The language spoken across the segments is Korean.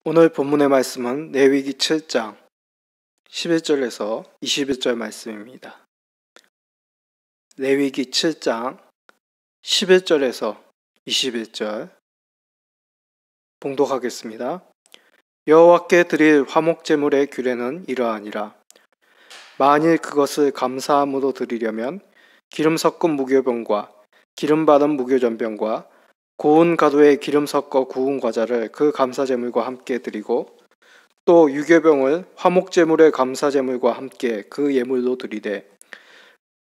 오늘 본문의 말씀은 레위기 7장 11절에서 21절 말씀입니다. 레위기 7장 11절에서 21절 봉독하겠습니다. 여호와께 드릴 화목제물의 규례는 이러하니라. 만일 그것을 감사함으로 드리려면 기름 섞은 무교병과 기름 바른 무교전병과 고운 가루에 기름 섞어 구운 과자를 그 감사제물과 함께 드리고 또 유교병을 화목제물의 감사제물과 함께 그 예물로 드리되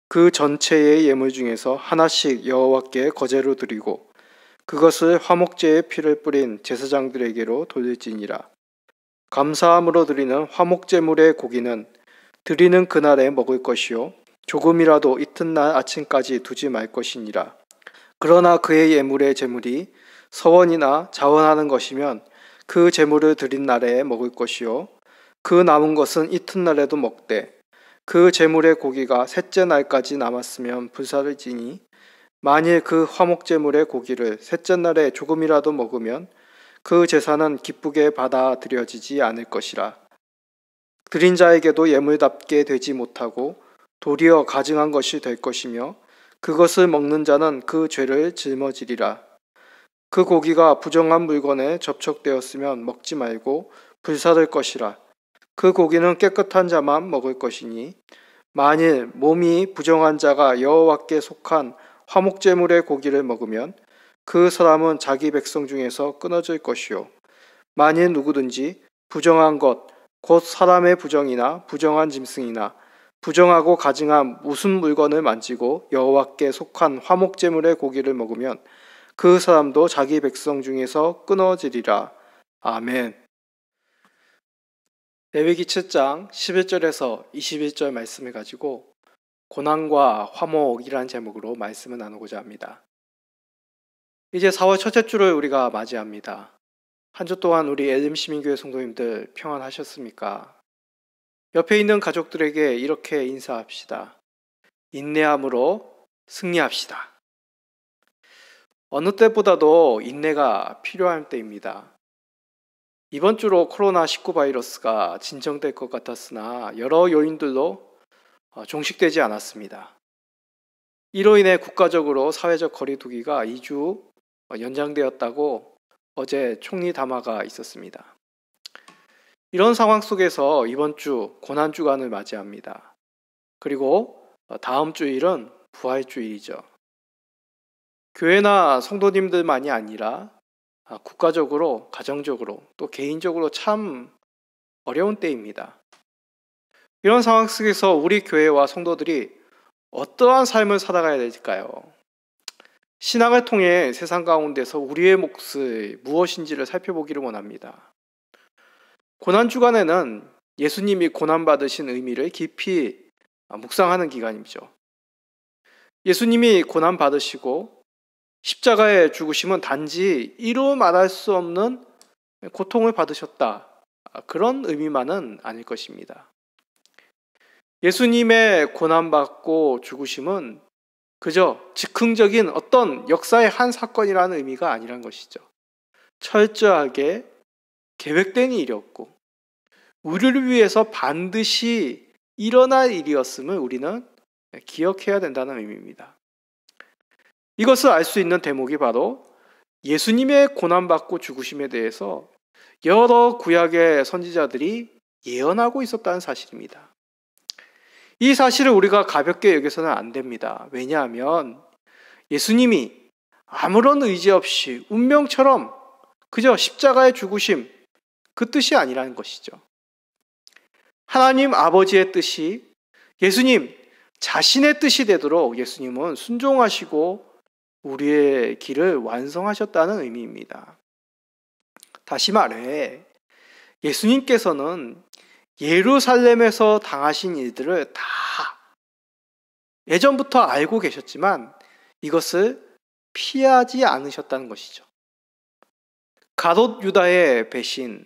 그 전체의 예물 중에서 하나씩 여호와께 거제로 드리고 그것을 화목제의 피를 뿌린 제사장들에게로 돌릴지니라. 감사함으로 드리는 화목제물의 고기는 드리는 그날에 먹을 것이요 조금이라도 이튿날 아침까지 두지 말 것이니라. 그러나 그의 예물의 제물이 서원이나 자원하는 것이면 그 제물을 드린 날에 먹을 것이요 그 남은 것은 이튿날에도 먹되 그 제물의 고기가 셋째 날까지 남았으면 불사를 지니 만일 그 화목제물의 고기를 셋째 날에 조금이라도 먹으면 그 제사는 기쁘게 받아들여지지 않을 것이라. 드린 자에게도 예물답게 되지 못하고 도리어 가증한 것이 될 것이며 그것을 먹는 자는 그 죄를 짊어지리라. 그 고기가 부정한 물건에 접촉되었으면 먹지 말고 불사를 것이라. 그 고기는 깨끗한 자만 먹을 것이니 만일 몸이 부정한 자가 여호와께 속한 화목제물의 고기를 먹으면 그 사람은 자기 백성 중에서 끊어질 것이요 만일 누구든지 부정한 것 곧 사람의 부정이나 부정한 짐승이나 부정하고 가증한 무슨 물건을 만지고 여호와께 속한 화목제물의 고기를 먹으면 그 사람도 자기 백성 중에서 끊어지리라. 아멘. 레위기 7장 11절에서 21절 말씀을 가지고 고난과 화목이란 제목으로 말씀을 나누고자 합니다. 이제 4월 첫째 주를 우리가 맞이합니다. 한 주 동안 우리 엘림 시민교회 성도님들 평안하셨습니까? 옆에 있는 가족들에게 이렇게 인사합시다. 인내함으로 승리합시다. 어느 때보다도 인내가 필요한 때입니다. 이번 주로 코로나19 바이러스가 진정될 것 같았으나 여러 요인들로 종식되지 않았습니다. 이로 인해 국가적으로 사회적 거리두기가 2주 연장되었다고 어제 총리 담화가 있었습니다. 이런 상황 속에서 이번 주 고난주간을 맞이합니다. 그리고 다음 주일은 부활주일이죠. 교회나 성도님들만이 아니라 국가적으로, 가정적으로, 또 개인적으로 참 어려운 때입니다. 이런 상황 속에서 우리 교회와 성도들이 어떠한 삶을 살아가야 될까요? 신앙을 통해 세상 가운데서 우리의 몫이 무엇인지를 살펴보기를 원합니다. 고난주간에는 예수님이 고난받으신 의미를 깊이 묵상하는 기간이죠. 예수님이 고난받으시고 십자가의 죽으심은 단지 이루 말할 수 없는 고통을 받으셨다. 그런 의미만은 아닐 것입니다. 예수님의 고난받고 죽으심은 그저 즉흥적인 어떤 역사의 한 사건이라는 의미가 아니란 것이죠. 철저하게 계획된 일이었고 우리를 위해서 반드시 일어날 일이었음을 우리는 기억해야 된다는 의미입니다. 이것을 알 수 있는 대목이 바로 예수님의 고난받고 죽으심에 대해서 여러 구약의 선지자들이 예언하고 있었다는 사실입니다. 이 사실을 우리가 가볍게 여겨서는 안 됩니다. 왜냐하면 예수님이 아무런 의지 없이 운명처럼 그저 십자가의 죽으심, 그 뜻이 아니라는 것이죠. 하나님 아버지의 뜻이 예수님 자신의 뜻이 되도록 예수님은 순종하시고 우리의 길을 완성하셨다는 의미입니다. 다시 말해 예수님께서는 예루살렘에서 당하신 일들을 다 예전부터 알고 계셨지만 이것을 피하지 않으셨다는 것이죠. 가롯 유다의 배신,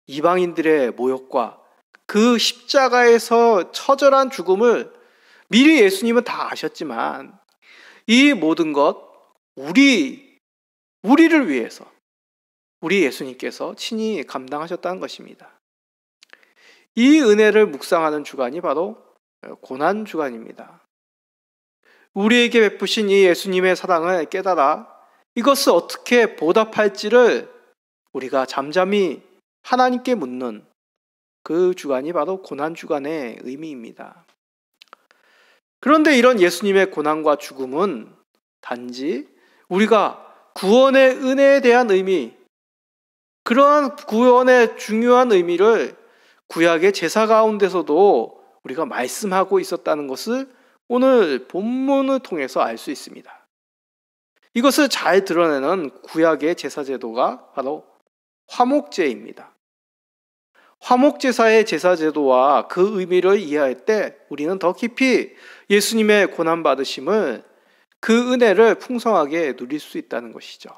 이방인들의 모욕과 그 십자가에서 처절한 죽음을 미리 예수님은 다 아셨지만 이 모든 것 우리를 위해서 우리 예수님께서 친히 감당하셨다는 것입니다. 이 은혜를 묵상하는 주간이 바로 고난 주간입니다. 우리에게 베푸신 이 예수님의 사랑을 깨달아 이것을 어떻게 보답할지를 우리가 잠잠히 하나님께 묻는 그 주간이 바로 고난 주간의 의미입니다. 그런데 이런 예수님의 고난과 죽음은 단지 우리가 구원의 은혜에 대한 의미, 그러한 구원의 중요한 의미를 구약의 제사 가운데서도 우리가 말씀하고 있었다는 것을 오늘 본문을 통해서 알 수 있습니다. 이것을 잘 드러내는 구약의 제사 제도가 바로 화목제입니다. 화목제사의 제사 제도와 그 의미를 이해할 때 우리는 더 깊이 예수님의 고난받으심을, 그 은혜를 풍성하게 누릴 수 있다는 것이죠.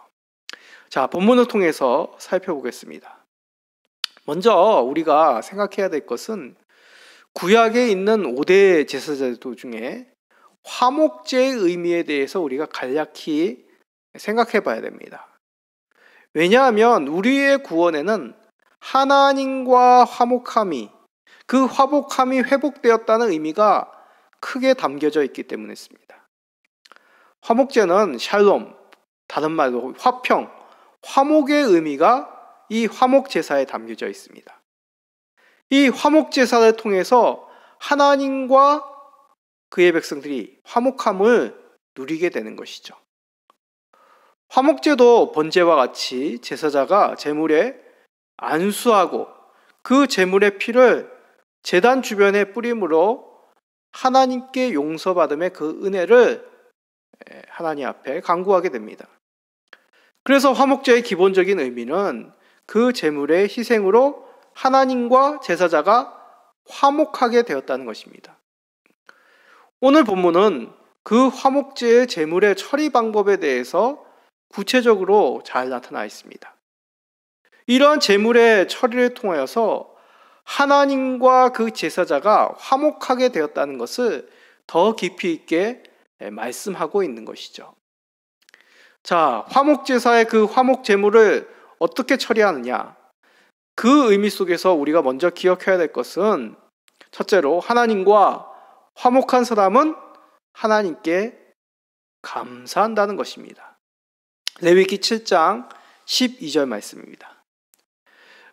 자, 본문을 통해서 살펴보겠습니다. 먼저 우리가 생각해야 될 것은 구약에 있는 5대 제사제도 중에 화목제의 의미에 대해서 우리가 간략히 생각해 봐야 됩니다. 왜냐하면 우리의 구원에는 하나님과 화목함이, 그 화목함이 회복되었다는 의미가 크게 담겨져 있기 때문이었습니다. 화목제는 샬롬, 다른 말로 화평, 화목의 의미가 이 화목제사에 담겨져 있습니다. 이 화목제사를 통해서 하나님과 그의 백성들이 화목함을 누리게 되는 것이죠. 화목제도 번제와 같이 제사자가 제물에 안수하고 그 제물의 피를 제단 주변에 뿌림으로 하나님께 용서받음의 그 은혜를 하나님 앞에 간구하게 됩니다. 그래서 화목제의 기본적인 의미는 그 제물의 희생으로 하나님과 제사자가 화목하게 되었다는 것입니다. 오늘 본문은 그 화목제의 제물의 처리 방법에 대해서 구체적으로 잘 나타나 있습니다. 이러한 제물의 처리를 통하여서 하나님과 그 제사자가 화목하게 되었다는 것을 더 깊이 있게 말씀하고 있는 것이죠. 자, 화목제사의 그 화목제물을 어떻게 처리하느냐? 그 의미 속에서 우리가 먼저 기억해야 될 것은, 첫째로 하나님과 화목한 사람은 하나님께 감사한다는 것입니다. 레위기 7장 12절 말씀입니다.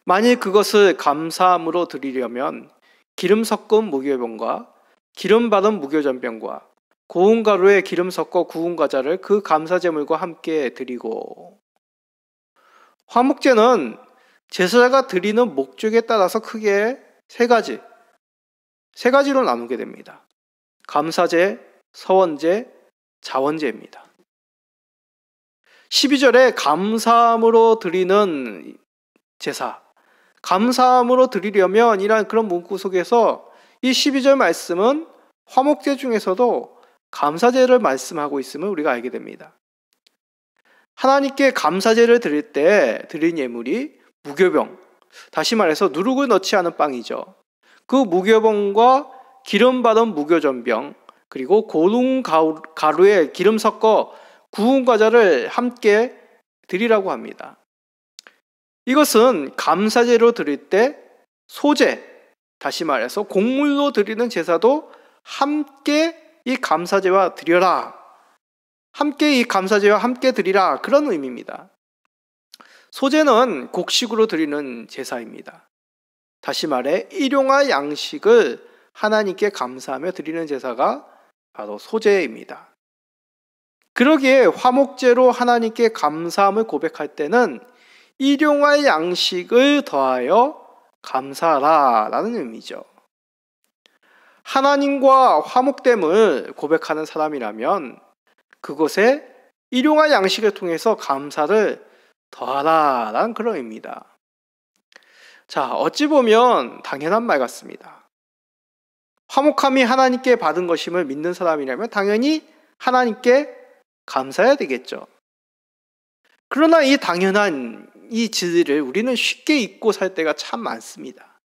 만일 그것을 감사함으로 드리려면 기름 섞은 무교병과 기름 바른 무교전병과 고운 가루에 기름 섞어 구운 과자를 그 감사제물과 함께 드리고. 화목제는 제사자가 드리는 목적에 따라서 크게 세 가지로 나누게 됩니다. 감사제, 서원제, 자원제입니다. 12절에 감사함으로 드리는 제사, 감사함으로 드리려면 이란 그런 문구 속에서 이 12절 말씀은 화목제 중에서도 감사제를 말씀하고 있음을 우리가 알게 됩니다. 하나님께 감사제를 드릴 때 드린 예물이 무교병, 다시 말해서 누룩을 넣지 않은 빵이죠. 그 무교병과 기름 바른 무교전병, 그리고 고운 가루에 기름 섞어 구운 과자를 함께 드리라고 합니다. 이것은 감사제로 드릴 때 소제, 다시 말해서 곡물로 드리는 제사도 함께 이 감사제와 드려라, 함께 이 감사제와 함께 드리라, 그런 의미입니다. 소제는 곡식으로 드리는 제사입니다. 다시 말해 일용할 양식을 하나님께 감사하며 드리는 제사가 바로 소제입니다. 그러기에 화목제로 하나님께 감사함을 고백할 때는 일용할 양식을 더하여 감사하라 라는 의미죠. 하나님과 화목됨을 고백하는 사람이라면 그곳에 일용할 양식을 통해서 감사를 더하라 라는 그런 의미입니다. 자, 어찌 보면 당연한 말 같습니다. 화목함이 하나님께 받은 것임을 믿는 사람이라면 당연히 하나님께 감사해야 되겠죠. 그러나 이 당연한 이 진리를 우리는 쉽게 잊고 살 때가 참 많습니다.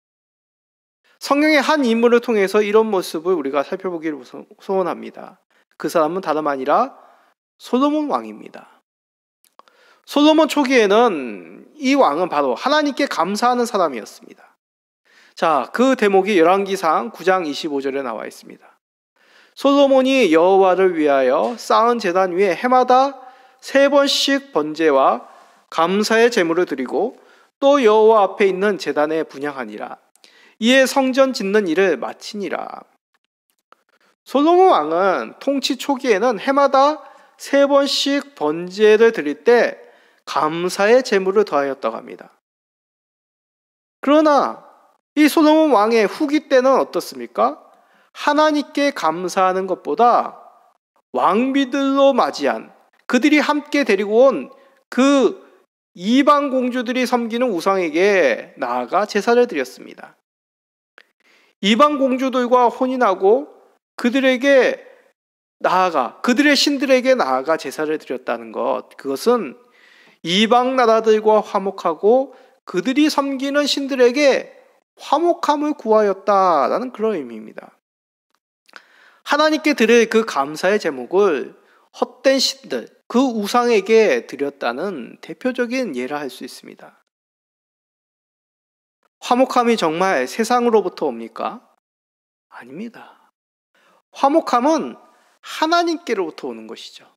성경의 한 인물을 통해서 이런 모습을 우리가 살펴보기를 소원합니다. 그 사람은 다름 아니라 솔로몬 왕입니다. 솔로몬 초기에는 이 왕은 바로 하나님께 감사하는 사람이었습니다. 자, 그 대목이 열왕기상 9장 25절에 나와 있습니다. 솔로몬이 여호와를 위하여 쌓은 제단 위에 해마다 3번씩 번제와 감사의 제물을 드리고 또 여호와 앞에 있는 제단에 분향하니라. 이에 성전 짓는 일을 마치니라. 솔로몬 왕은 통치 초기에는 해마다 3번씩 번제를 드릴 때 감사의 제물을 더하였다고 합니다. 그러나 이 솔로몬 왕의 후기 때는 어떻습니까? 하나님께 감사하는 것보다 왕비들로 맞이한 그들이 함께 데리고 온 그 이방 공주들이 섬기는 우상에게 나아가 제사를 드렸습니다. 이방 공주들과 혼인하고 그들에게 나아가 그들의 신들에게 나아가 제사를 드렸다는 것, 그것은 이방 나라들과 화목하고 그들이 섬기는 신들에게 화목함을 구하였다라는 그런 의미입니다. 하나님께 드릴 그 감사의 제목을 헛된 신들, 그 우상에게 드렸다는 대표적인 예라 할 수 있습니다. 화목함이 정말 세상으로부터 옵니까? 아닙니다. 화목함은 하나님께로부터 오는 것이죠.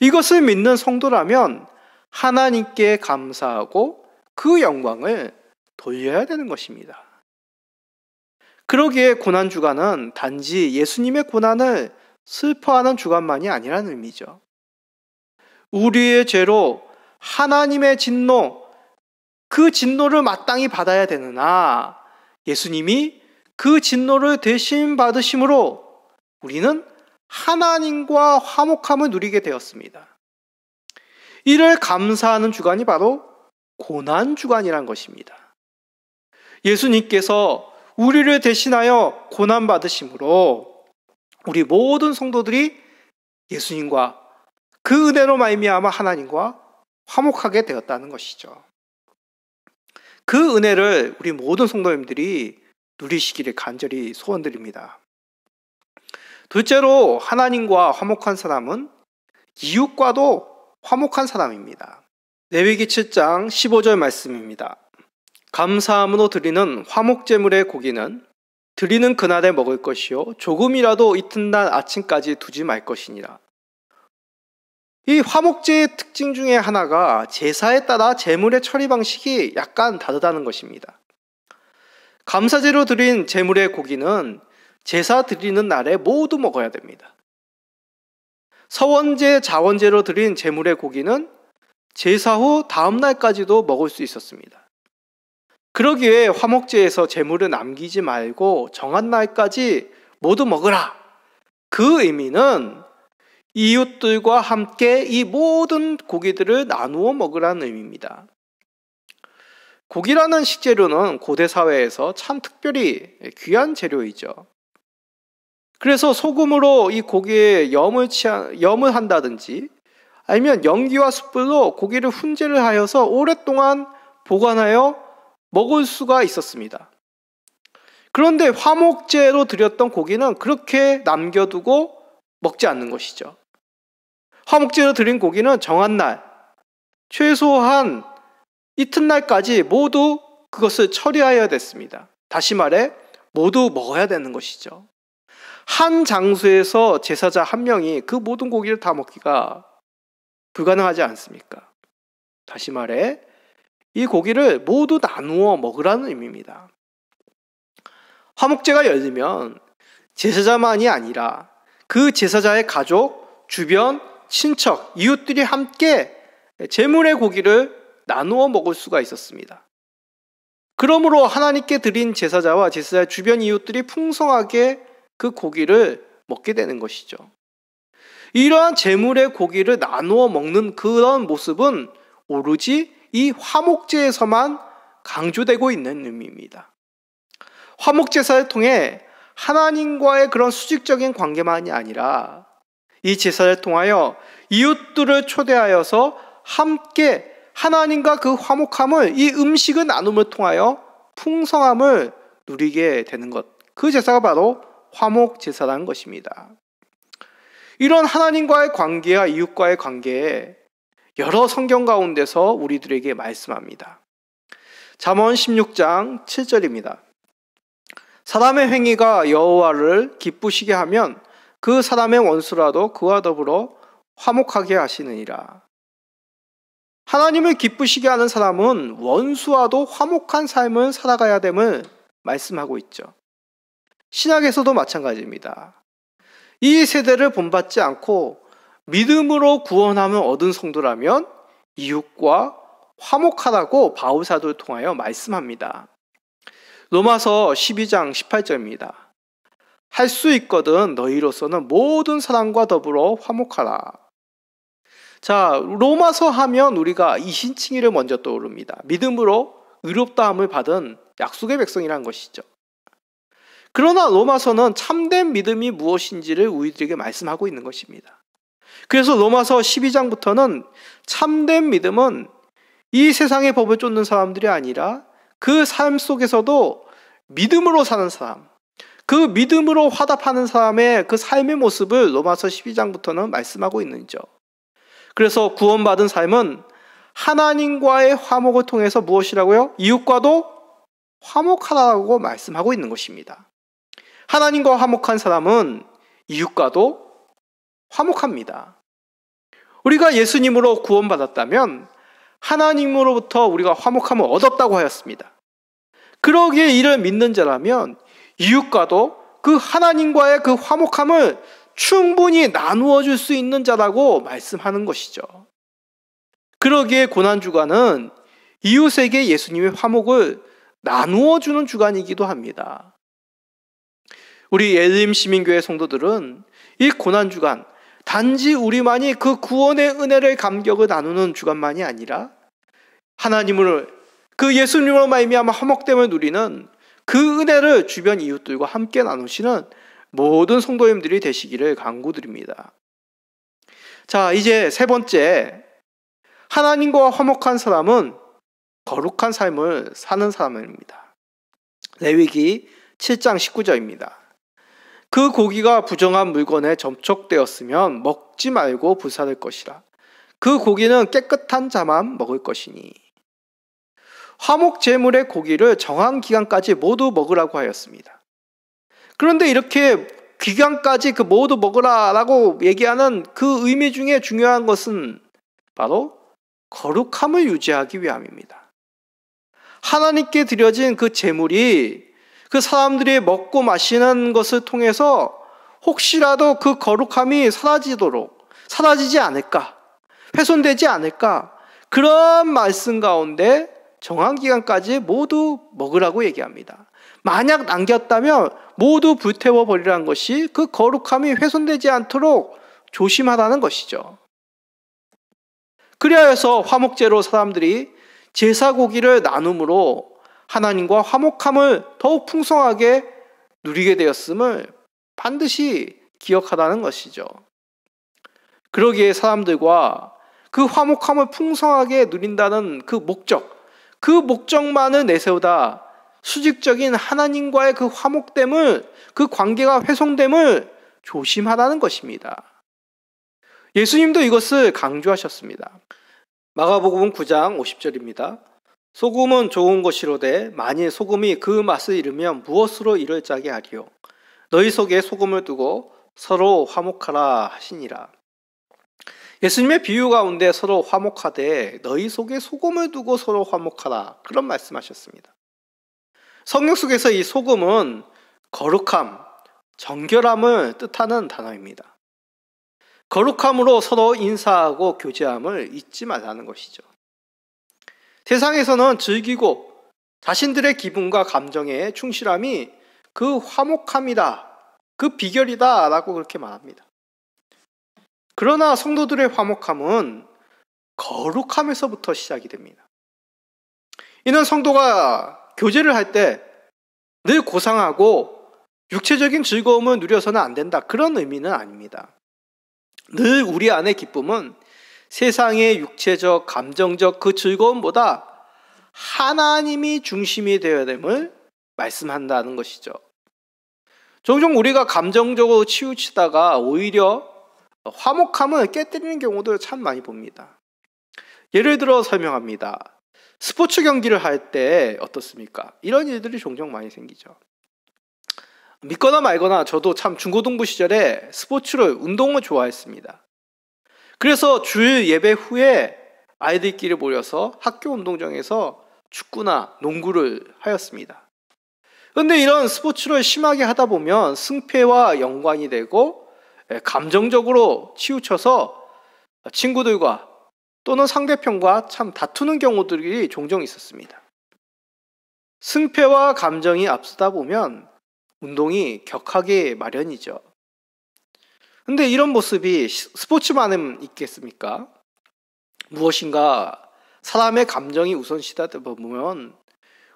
이것을 믿는 성도라면 하나님께 감사하고 그 영광을 돌려야 되는 것입니다. 그러기에 고난주간은 단지 예수님의 고난을 슬퍼하는 주간만이 아니라는 의미죠. 우리의 죄로 하나님의 진노, 그 진노를 마땅히 받아야 되느나 예수님이 그 진노를 대신 받으심으로 우리는 하나님과 화목함을 누리게 되었습니다. 이를 감사하는 주간이 바로 고난주간이란 것입니다. 예수님께서 우리를 대신하여 고난받으심으로 우리 모든 성도들이 예수님과 그 은혜로 말미암아 하나님과 화목하게 되었다는 것이죠. 그 은혜를 우리 모든 성도님들이 누리시기를 간절히 소원드립니다. 둘째로 하나님과 화목한 사람은 이웃과도 화목한 사람입니다. 레위기 7장 15절 말씀입니다. 감사함으로 드리는 화목제물의 고기는 드리는 그날에 먹을 것이요 조금이라도 이튿날 아침까지 두지 말 것이니라. 이 화목제의 특징 중에 하나가 제사에 따라 제물의 처리 방식이 약간 다르다는 것입니다. 감사제로 드린 제물의 고기는 제사 드리는 날에 모두 먹어야 됩니다. 서원제, 자원제로 드린 제물의 고기는 제사 후 다음 날까지도 먹을 수 있었습니다. 그러기에 화목제에서 제물을 남기지 말고 정한 날까지 모두 먹으라. 그 의미는 이웃들과 함께 이 모든 고기들을 나누어 먹으라는 의미입니다. 고기라는 식재료는 고대 사회에서 참 특별히 귀한 재료이죠. 그래서 소금으로 이 고기에 염을 한다든지 아니면 연기와 숯불로 고기를 훈제를 하여서 오랫동안 보관하여 먹을 수가 있었습니다. 그런데 화목제로 드렸던 고기는 그렇게 남겨두고 먹지 않는 것이죠. 화목제로 드린 고기는 정한 날, 최소한 이튿날까지 모두 그것을 처리하여야 됐습니다. 다시 말해 모두 먹어야 되는 것이죠. 한 장소에서 제사자 한 명이 그 모든 고기를 다 먹기가 불가능하지 않습니까? 다시 말해 이 고기를 모두 나누어 먹으라는 의미입니다. 화목제가 열리면 제사자만이 아니라 그 제사자의 가족, 주변, 친척, 이웃들이 함께 제물의 고기를 나누어 먹을 수가 있었습니다. 그러므로 하나님께 드린 제사자와 제사자의 주변 이웃들이 풍성하게 그 고기를 먹게 되는 것이죠. 이러한 제물의 고기를 나누어 먹는 그런 모습은 오로지 이 화목제에서만 강조되고 있는 의미입니다. 화목제사를 통해 하나님과의 그런 수직적인 관계만이 아니라 이 제사를 통하여 이웃들을 초대하여서 함께 하나님과 그 화목함을 이 음식을 나눔을 통하여 풍성함을 누리게 되는 것, 그 제사가 바로 화목제사라는 것입니다. 이런 하나님과의 관계와 이웃과의 관계에 여러 성경 가운데서 우리들에게 말씀합니다. 잠언 16장 7절입니다. 사람의 행위가 여호와를 기쁘시게 하면 그 사람의 원수라도 그와 더불어 화목하게 하시느니라. 하나님을 기쁘시게 하는 사람은 원수와도 화목한 삶을 살아가야 됨을 말씀하고 있죠. 신약에서도 마찬가지입니다. 이 세대를 본받지 않고 믿음으로 구원함을 얻은 성도라면 이웃과 화목하라고 바울 사도를 통하여 말씀합니다. 로마서 12장 18절입니다. 할 수 있거든 너희로서는 모든 사람과 더불어 화목하라. 자, 로마서 하면 우리가 이신칭의를 먼저 떠오릅니다. 믿음으로 의롭다함을 받은 약속의 백성이라는 것이죠. 그러나 로마서는 참된 믿음이 무엇인지를 우리들에게 말씀하고 있는 것입니다. 그래서 로마서 12장부터는 참된 믿음은 이 세상의 법을 쫓는 사람들이 아니라 그 삶 속에서도 믿음으로 사는 사람, 그 믿음으로 화답하는 사람의 그 삶의 모습을 로마서 12장부터는 말씀하고 있는죠. 그래서 구원받은 삶은 하나님과의 화목을 통해서 무엇이라고요? 이웃과도 화목하라고 말씀하고 있는 것입니다. 하나님과 화목한 사람은 이웃과도 화목합니다. 우리가 예수님으로 구원받았다면 하나님으로부터 우리가 화목함을 얻었다고 하였습니다. 그러기에 이를 믿는 자라면 이웃과도 그 하나님과의 그 화목함을 충분히 나누어 줄 수 있는 자라고 말씀하는 것이죠. 그러기에 고난주간은 이웃에게 예수님의 화목을 나누어 주는 주간이기도 합니다. 우리 예림 시민교회 성도들은 이 고난주간 단지 우리만이 그 구원의 은혜를 감격을 나누는 주간만이 아니라 하나님을 그 예수님으로 말미암아 화목됨을 누리는 그 은혜를 주변 이웃들과 함께 나누시는 모든 성도님들이 되시기를 간구드립니다. 자, 이제 세 번째, 하나님과 화목한 사람은 거룩한 삶을 사는 사람입니다. 레위기 7장 19절입니다. 그 고기가 부정한 물건에 접촉되었으면 먹지 말고 불사를 것이라. 그 고기는 깨끗한 자만 먹을 것이니. 화목 제물의 고기를 정한 기간까지 모두 먹으라고 하였습니다. 그런데 이렇게 기간까지 그 모두 먹으라라고 얘기하는 그 의미 중에 중요한 것은 바로 거룩함을 유지하기 위함입니다. 하나님께 드려진 그 제물이 그 사람들이 먹고 마시는 것을 통해서 혹시라도 그 거룩함이 사라지지 않을까, 훼손되지 않을까, 그런 말씀 가운데 정한 기간까지 모두 먹으라고 얘기합니다. 만약 남겼다면 모두 불태워 버리라는 것이 그 거룩함이 훼손되지 않도록 조심하라는 것이죠. 그리하여서 화목제로 사람들이 제사 고기를 나눔으로 하나님과 화목함을 더욱 풍성하게 누리게 되었음을 반드시 기억하라는 것이죠. 그러기에 사람들과 그 화목함을 풍성하게 누린다는 그 목적만을 내세우다 수직적인 하나님과의 그 화목됨을, 그 관계가 훼손됨을 조심하라는 것입니다. 예수님도 이것을 강조하셨습니다. 마가복음 9장 50절입니다. 소금은 좋은 것이로되 만일 소금이 그 맛을 잃으면 무엇으로 이를 짜게 하리요. 너희 속에 소금을 두고 서로 화목하라 하시니라. 예수님의 비유 가운데 서로 화목하되 너희 속에 소금을 두고 서로 화목하라, 그런 말씀하셨습니다. 성경 속에서 이 소금은 거룩함, 정결함을 뜻하는 단어입니다. 거룩함으로 서로 인사하고 교제함을 잊지 말라는 것이죠. 세상에서는 즐기고 자신들의 기분과 감정에 충실함이 그 화목함이다, 그 비결이다 라고 그렇게 말합니다. 그러나 성도들의 화목함은 거룩함에서부터 시작이 됩니다. 이는 성도가 교제를 할 때 늘 고상하고 육체적인 즐거움을 누려서는 안 된다, 그런 의미는 아닙니다. 늘 우리 안의 기쁨은 세상의 육체적, 감정적 그 즐거움보다 하나님이 중심이 되어야 됨을 말씀한다는 것이죠. 종종 우리가 감정적으로 치우치다가 오히려 화목함을 깨뜨리는 경우도 참 많이 봅니다. 예를 들어 설명합니다. 스포츠 경기를 할 때 어떻습니까? 이런 일들이 종종 많이 생기죠. 믿거나 말거나 저도 참 중고등부 시절에 운동을 좋아했습니다. 그래서 주일 예배 후에 아이들끼리 모여서 학교 운동장에서 축구나 농구를 하였습니다. 그런데 이런 스포츠를 심하게 하다 보면 승패와 연관이 되고 감정적으로 치우쳐서 친구들과 또는 상대편과 참 다투는 경우들이 종종 있었습니다. 승패와 감정이 앞서다 보면 운동이 격하게 마련이죠. 근데 이런 모습이 스포츠만은 있겠습니까? 무엇인가 사람의 감정이 우선시하다 보면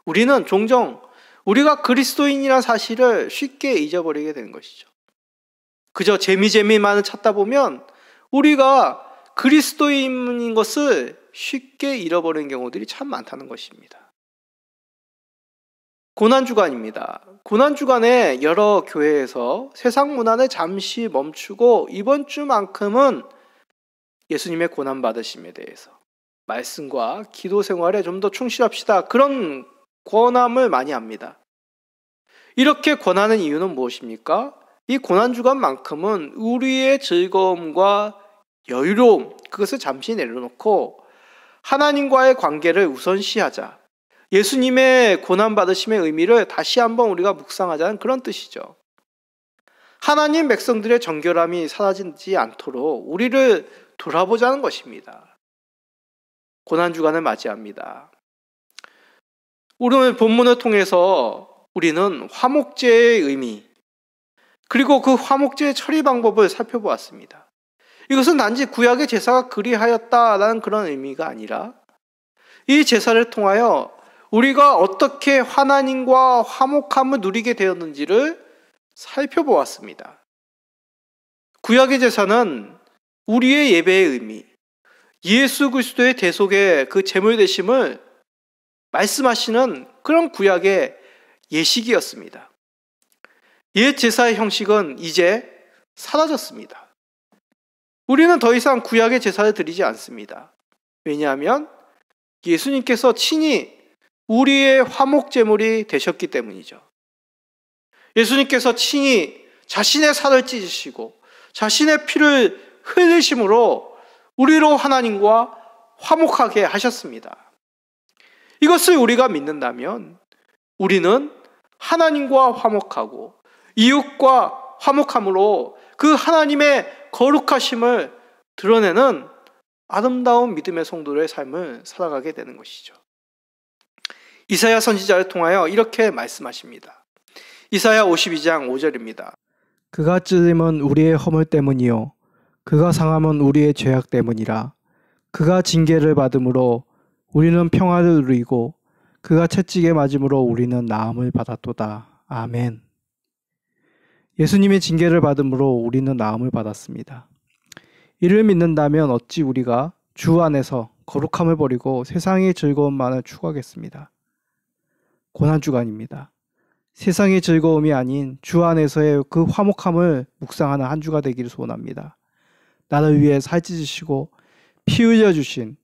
우리는 종종 우리가 그리스도인이라는 사실을 쉽게 잊어버리게 되는 것이죠. 그저 재미만을 찾다 보면 우리가 그리스도인인 것을 쉽게 잃어버리는 경우들이 참 많다는 것입니다. 고난주간입니다. 고난주간에 여러 교회에서 세상 문화를 잠시 멈추고 이번 주만큼은 예수님의 고난받으심에 대해서 말씀과 기도 생활에 좀 더 충실합시다. 그런 권함을 많이 합니다. 이렇게 권하는 이유는 무엇입니까? 이 고난주간만큼은 우리의 즐거움과 여유로움, 그것을 잠시 내려놓고 하나님과의 관계를 우선시하자. 예수님의 고난받으심의 의미를 다시 한번 우리가 묵상하자는 그런 뜻이죠. 하나님 백성들의 정결함이 사라지지 않도록 우리를 돌아보자는 것입니다. 고난주간을 맞이합니다. 오늘 본문을 통해서 우리는 화목제의 의미, 그리고 그 화목제의 처리 방법을 살펴보았습니다. 이것은 단지 구약의 제사가 그리하였다라는 그런 의미가 아니라 이 제사를 통하여 우리가 어떻게 하나님과 화목함을 누리게 되었는지를 살펴보았습니다. 구약의 제사는 우리의 예배의 의미, 예수 그리스도의 대속의 그 제물 되심을 말씀하시는 그런 구약의 예식이었습니다. 옛 제사의 형식은 이제 사라졌습니다. 우리는 더 이상 구약의 제사를 드리지 않습니다. 왜냐하면 예수님께서 친히 우리의 화목제물이 되셨기 때문이죠. 예수님께서 친히 자신의 살을 찢으시고 자신의 피를 흘리심으로 우리로 하나님과 화목하게 하셨습니다. 이것을 우리가 믿는다면 우리는 하나님과 화목하고 이웃과 화목함으로 그 하나님의 거룩하심을 드러내는 아름다운 믿음의 성도의 삶을 살아가게 되는 것이죠. 이사야 선지자를 통하여 이렇게 말씀하십니다. 이사야 52장 5절입니다. 그가 찔림은 우리의 허물 때문이요 그가 상함은 우리의 죄악 때문이라. 그가 징계를 받음으로 우리는 평화를 누리고 그가 채찍에 맞음으로 우리는 나음을 받았도다. 아멘. 예수님의 징계를 받음으로 우리는 나음을 받았습니다. 이를 믿는다면 어찌 우리가 주 안에서 거룩함을 버리고 세상의 즐거움만을 추구하겠습니다. 고난주간입니다. 세상의 즐거움이 아닌 주 안에서의 그 화목함을 묵상하는 한 주가 되기를 소원합니다. 나를 위해 살찌으시고 피 흘려주신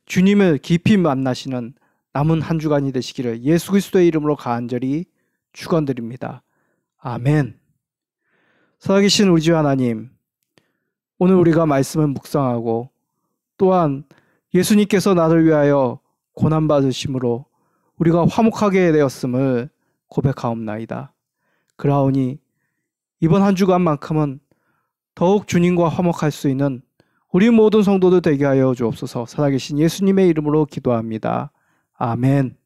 주님을 깊이 만나시는 남은 한 주간이 되시기를 예수 그리스도의 이름으로 간절히 축원드립니다. 아멘. 살아계신 우리 주 하나님, 오늘 우리가 말씀을 묵상하고 또한 예수님께서 나를 위하여 고난받으심으로 우리가 화목하게 되었음을 고백하옵나이다. 그러하오니 이번 한 주간만큼은 더욱 주님과 화목할 수 있는 우리 모든 성도들 되게 하여 주옵소서. 살아계신 예수님의 이름으로 기도합니다. 아멘.